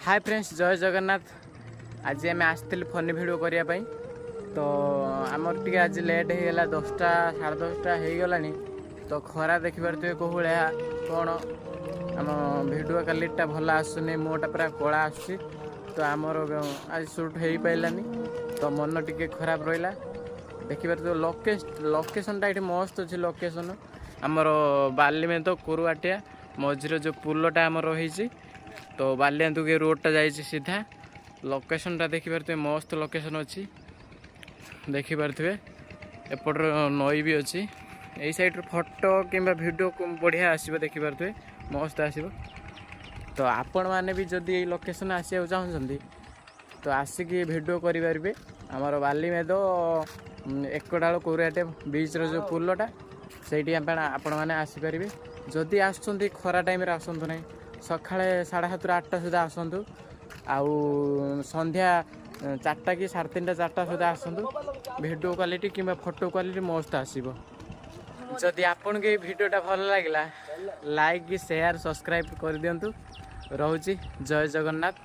Hi friends जय जगन्नाथ। आज आम आसती फनी भिड करने तो आमर टे आज लेट होगा 10टा साढ़े 10टा हो गला। तो खरा देखिपे कौ भाया कौन आम भिडियो क्वालिटी भल आसुनी मोटा पूरा कला आसूँ। तो आमर आज सुट हो पारानी तो मन टे खराब रहा। देखिए तो लोकेशन ये मस्त अच्छे लोकेशन आमर बाली में तो कुरुआटिया मझीर जो पुलटा आमर रही तो बालियातु के रोडटा जाइए सीधा लोकेशनटा देखिपे मस्त लोकेशन अच्छी देखिपे एपटर नई भी अच्छी यही साइड फोटो कि वीडियो बढ़िया आसो देखिपे मस्त आसो। तो आपण मैंने भी जदि ये लोकेशन आसा चाहते तो आसिक वीडियो करें आमर बाली में तो एकडाल कोरियाटे बीच जो पुलटा से आपण मैंने आसीपर जदि आसुँच खरा टाइम आसतु ना सका 7:30 8टा सुधा आसतु आउ संध्या 4टा कि 3:30 4टा सुधा आसतु वीडियो क्वालिटी कि फोटो क्वालिटी मस्त आसो। जदि आपन के वीडियोटा भल लगे लाइक शेयर सब्सक्राइब कर दिंतु। रोची जय जगन्नाथ।